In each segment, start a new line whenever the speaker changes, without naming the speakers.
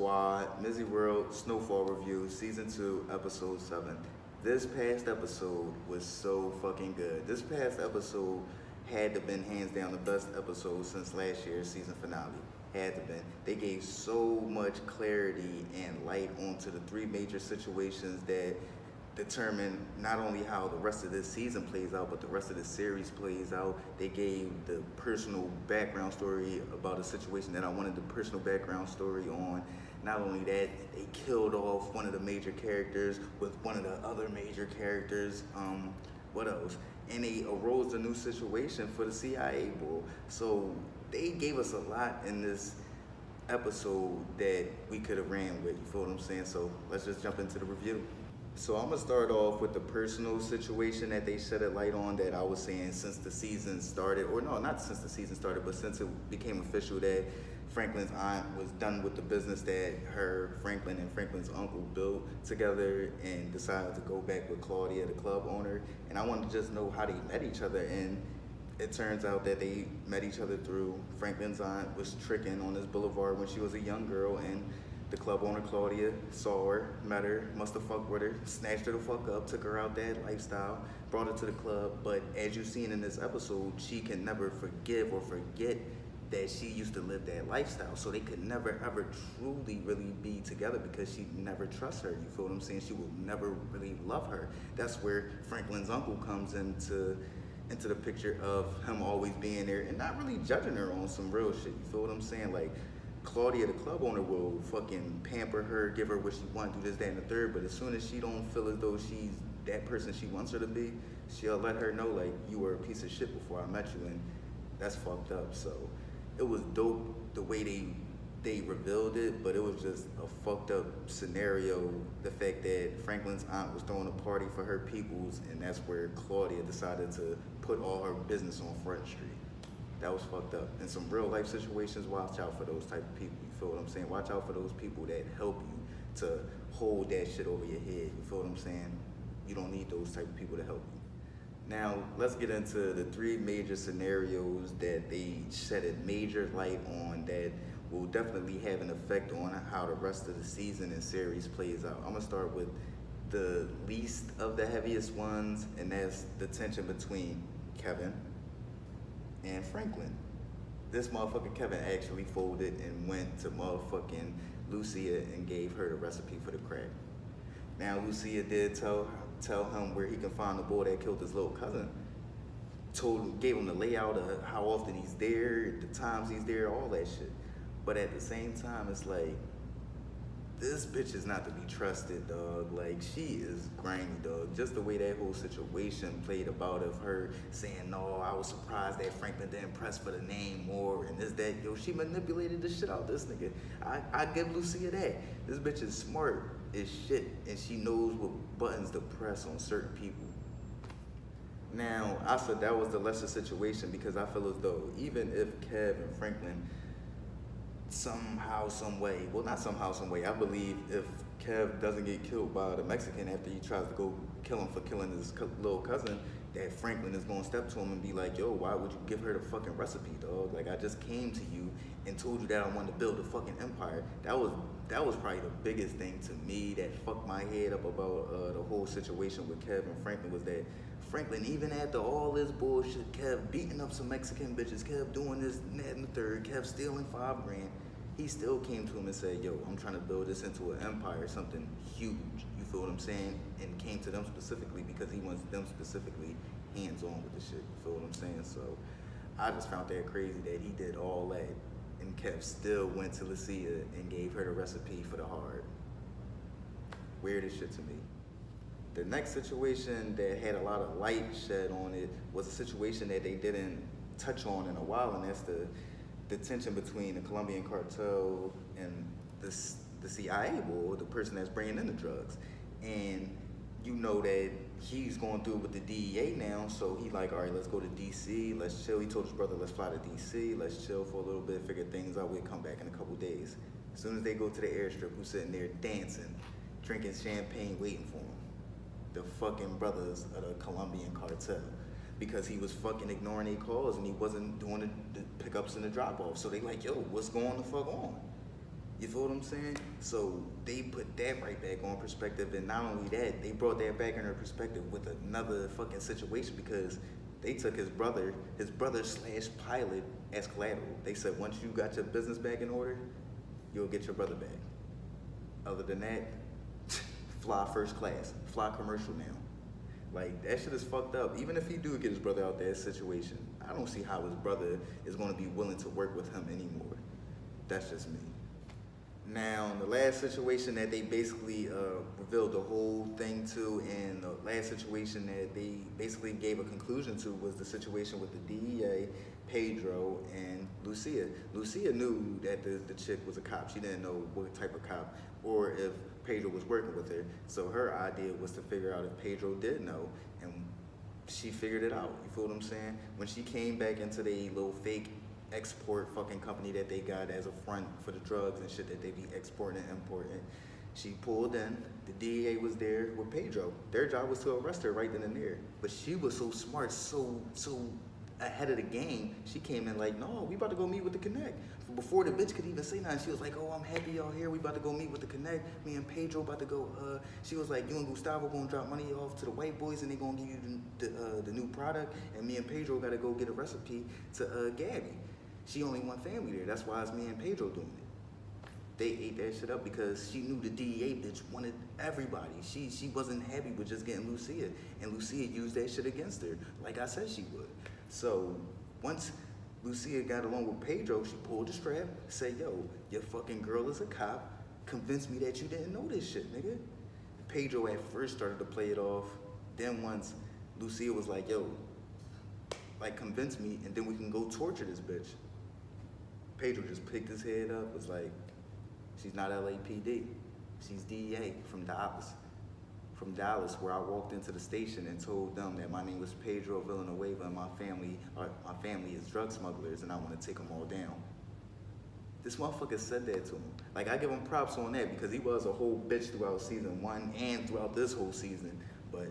Squad, MizzyWorld Snowfall Review, Season 2, Episode 7. This past episode was so fucking good. This past episode had to been hands down the best episode since last year's season finale. Had to been. They gave so much clarity and light onto the three major situations that determine not only how the rest of this season plays out, but the rest of the series plays out. They gave the personal background story about a situation that I wanted the personal background story on. Not only that, they killed off one of the major characters with one of the other major characters. What else? And they arose a new situation for the CIA bull. So they gave us a lot in this episode that we could have ran with, you feel what I'm saying? So let's just jump into the review. So I'm gonna start off with the personal situation that they shed a light on that I was saying since the season started, or no, not since the season started, but since it became official that Franklin's aunt was done with the business that Franklin and Franklin's uncle built together and decided to go back with Claudia, the club owner. And I wanted to just know how they met each other. And it turns out that they met each other through Franklin's aunt was tricking on this boulevard when she was a young girl, and the club owner, Claudia, saw her, met her, must have fucked with her, snatched her the fuck up, took her out that lifestyle, brought her to the club. But as you've seen in this episode, she can never forgive or forget that she used to live that lifestyle. So they could never ever truly really be together because she never trusts her. You feel what I'm saying? She will never really love her. That's where Franklin's uncle comes into the picture of him always being there and not really judging her on some real shit. You feel what I'm saying? Like, Claudia, the club owner, will fucking pamper her, give her what she wants, do this, that, and the third. But as soon as she don't feel as though she's that person she wants her to be, she'll let her know, like, you were a piece of shit before I met you, and that's fucked up. So it was dope the way they revealed it, but it was just a fucked up scenario. The fact that Franklin's aunt was throwing a party for her peoples, and that's where Claudia decided to put all her business on Front Street. That was fucked up. In some real life situations, watch out for those type of people. You feel what I'm saying? Watch out for those people that help you to hold that shit over your head. You feel what I'm saying? You don't need those type of people to help you. Now, let's get into the three major scenarios that they shed a major light on that will definitely have an effect on how the rest of the season and series plays out. I'm gonna start with the least of the heaviest ones, and that's the tension between Kevin and Franklin. This motherfucker Kevin actually folded and went to motherfucking Lucia and gave her the recipe for the crack. Now Lucia did tell him where he can find the boy that killed his little cousin. Gave him the layout of how often he's there, the times he's there, all that shit. But at the same time, it's like, this bitch is not to be trusted, dog. Like, she is grimy, dog. Just the way that whole situation played about of her saying, no, I was surprised that Franklin didn't press for the name more and this, that. Yo, she manipulated the shit out of this nigga. I give Lucia that. This bitch is smart as shit, and she knows what buttons to press on certain people. Now, I said that was the lesser situation because I feel as though even if Kev and Franklin somehow, some way, well, not somehow, some way, I believe if Kev doesn't get killed by the Mexican after he tries to go kill him for killing his little cousin, that Franklin is going to step to him and be like, yo, why would you give her the fucking recipe, dog? Like, I just came to you and told you that I wanted to build a fucking empire. That was probably the biggest thing to me that fucked my head up about the whole situation with Kev and Franklin, was that Franklin, even after all this bullshit, Kev beating up some Mexican bitches, Kev doing this, that, and the third, Kev stealing $5 grand, he still came to him and said, yo, I'm trying to build this into an empire, something huge, you feel what I'm saying? And came to them specifically because he wants them specifically hands-on with the shit, you feel what I'm saying? So I just found that crazy that he did all that and Kev still went to Lucia and gave her the recipe for the hard. Weird as shit to me. The next situation that had a lot of light shed on it was a situation that they didn't touch on in a while, and that's the tension between the Colombian cartel and the CIA boy, the person that's bringing in the drugs. And you know that he's going through with the DEA now, so he like, all right, let's go to DC, let's chill. He told his brother, let's fly to DC, let's chill for a little bit, figure things out, we'll come back in a couple days. As soon as they go to the airstrip, who's sitting there dancing, drinking champagne, waiting for him? The fucking brothers of the Colombian cartel, because he was fucking ignoring their calls and he wasn't doing the pickups and the drop-offs. So they like, yo, what's going the fuck on? You feel what I'm saying? So they put that right back on perspective, and not only that, they brought that back in her perspective with another fucking situation because they took his brother slash pilot as collateral. They said once you got your business back in order, you'll get your brother back. Other than that, fly first class, fly commercial now. Like, that shit is fucked up. Even if he do get his brother out that situation, I don't see how his brother is going to be willing to work with him anymore. That's just me. Now, the last situation that they basically revealed the whole thing to, and the last situation that they basically gave a conclusion to was the situation with the DEA, Pedro, and Lucia. Lucia knew that the chick was a cop. She didn't know what type of cop or if Pedro was working with her. So her idea was to figure out if Pedro did know, and she figured it out. You feel what I'm saying? When she came back into the little fake export fucking company that they got as a front for the drugs and shit that they be exporting and importing, she pulled in. The DEA was there with Pedro. Their job was to arrest her right then and there. But she was so smart, so ahead of the game. She came in like, no, we about to go meet with the Connect. Before the bitch could even say nothing, she was like, oh, I'm happy y'all here. We about to go meet with the Connect. Me and Pedro about to go, she was like, you and Gustavo gonna drop money off to the white boys and they gonna give you the new product. And me and Pedro gotta go get a recipe to Gabby. She only one family there. That's why it's me and Pedro doing it. They ate that shit up because she knew the DEA bitch wanted everybody. She wasn't happy with just getting Lucia. And Lucia used that shit against her, like I said she would. So once Lucia got along with Pedro, she pulled the strap, said, yo, your fucking girl is a cop. Convince me that you didn't know this shit, nigga. Pedro at first started to play it off. Then once Lucia was like, yo, like convince me and then we can go torture this bitch. Pedro just picked his head up, was like, she's not LAPD. She's DEA from Dallas, where I walked into the station and told them that my name was Pedro Villanueva and my family is drug smugglers and I want to take them all down. This motherfucker said that to him. Like, I give him props on that because he was a whole bitch throughout season 1 and throughout this whole season. But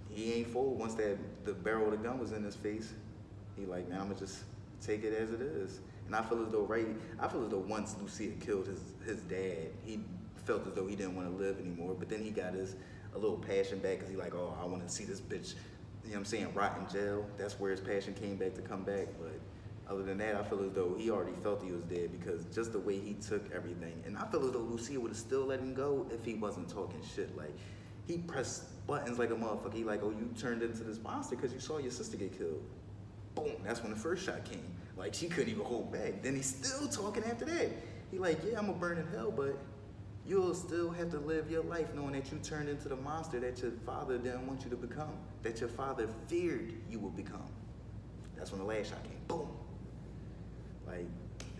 he ain't fold once the barrel of the gun was in his face. He like, man, I'm gonna just take it as it is. And I feel as though once Lucia killed his dad, he felt as though he didn't want to live anymore. But then he got a little passion back because he like, oh, I want to see this bitch, you know what I'm saying, rot in jail. That's where his passion came back to come back. But other than that, I feel as though he already felt he was dead because just the way he took everything. And I feel as though Lucia would have still let him go if he wasn't talking shit. Like, he pressed buttons like a motherfucker. He like, oh, you turned into this monster because you saw your sister get killed. Boom, that's when the first shot came. Like, she couldn't even hold back. Then he's still talking after that. He like, yeah, I'm gonna burn in hell, but you'll still have to live your life knowing that you turned into the monster that your father didn't want you to become, that your father feared you would become. That's when the last shot came. Boom. Like,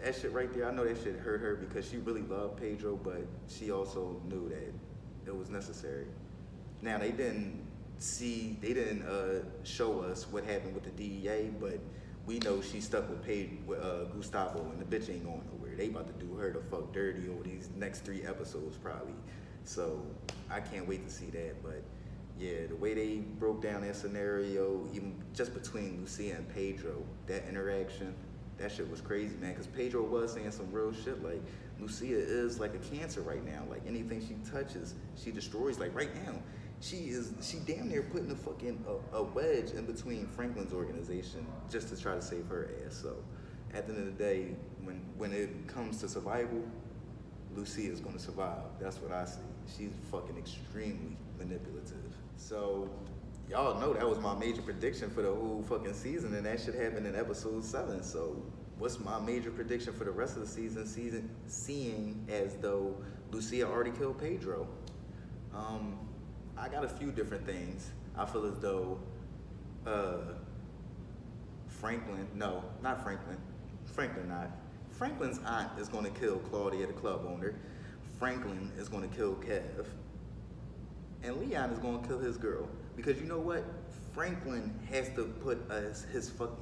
that shit right there, I know that shit hurt her because she really loved Pedro, but she also knew that it was necessary. Now, they didn't show us what happened with the DEA, but we know she stuck with Gustavo, and the bitch ain't going nowhere. They about to do her the fuck dirty over these next 3 episodes probably. So I can't wait to see that. But yeah, the way they broke down that scenario, even just between Lucia and Pedro, that interaction, that shit was crazy, man. Because Pedro was saying some real shit. Like, Lucia is like a cancer right now. Like, anything she touches, she destroys. Like, right now, she damn near putting a wedge in between Franklin's organization just to try to save her ass. So at the end of the day, when it comes to survival, Lucia is gonna survive. That's what I see. She's fucking extremely manipulative. So y'all know that was my major prediction for the whole fucking season, and that shit happened in episode 7. So what's my major prediction for the rest of the season, seeing as though Lucia already killed Pedro? I got a few different things. I feel as though Franklin's aunt is gonna kill Claudia, the club owner. Franklin is gonna kill Kev. And Leon is gonna kill his girl. Because you know what? Franklin has to put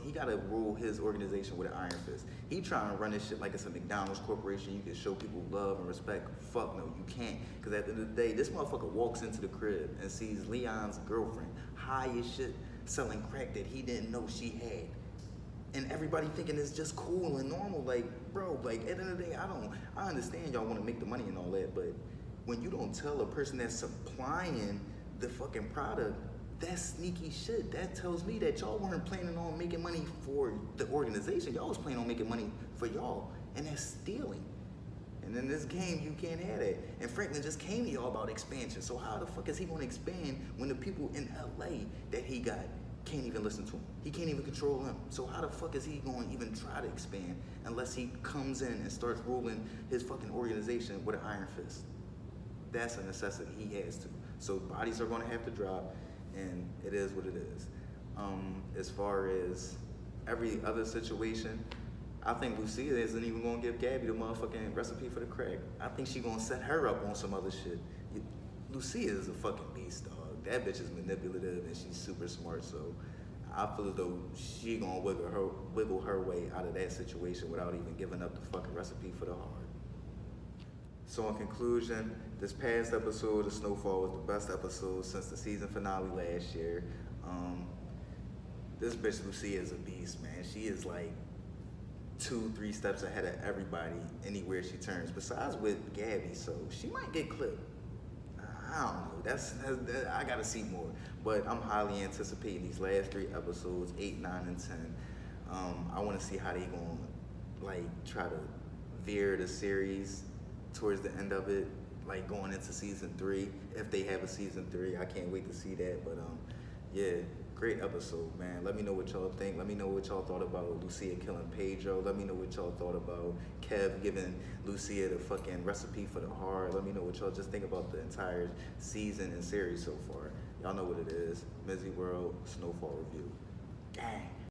he gotta rule his organization with an iron fist. He trying to run this shit like it's a McDonald's corporation. You can show people love and respect. Fuck no, you can't. Because at the end of the day, this motherfucker walks into the crib and sees Leon's girlfriend high as shit selling crack that he didn't know she had. and everybody thinking it's just cool and normal. Like, bro, like at the end of the day, I understand y'all want to make the money and all that, but when you don't tell a person that's supplying the fucking product, that's sneaky shit. That tells me that y'all weren't planning on making money for the organization. Y'all was planning on making money for y'all, and that's stealing. And in this game, you can't have that. And Franklin just came to y'all about expansion. So how the fuck is he going to expand when the people in LA that he got can't even listen to him? He can't even control him. So how the fuck is he going to even try to expand unless he comes in and starts ruling his fucking organization with an iron fist? That's a necessity. He has to. So bodies are going to have to drop, and it is what it is. As far as every other situation, I think Lucia isn't even gonna give Gabby the motherfucking recipe for the crack. I think she gonna set her up on some other shit. Lucia is a fucking beast, dog. That bitch is manipulative and she's super smart, so I feel as though she gonna wiggle her way out of that situation without even giving up the fucking recipe for the heart. So in conclusion, this past episode of Snowfall was the best episode since the season finale last year. This bitch Lucia is a beast, man. She is like 2-3 steps ahead of everybody anywhere she turns, besides with Gabby, so she might get clipped. I don't know, I gotta see more, but I'm highly anticipating these last 3 episodes, 8, 9, and 10. I wanna see how they gonna like try to veer the series towards the end of it, like going into season 3, if they have a season 3. I can't wait to see that, but yeah. Great episode, man. Let me know what y'all think. Let me know what y'all thought about Lucia killing Pedro. Let me know what y'all thought about Kev giving Lucia the fucking recipe for the heart. Let me know what y'all just think about the entire season and series so far. Y'all know what it is. MizzyWorld Snowfall Review. Gang.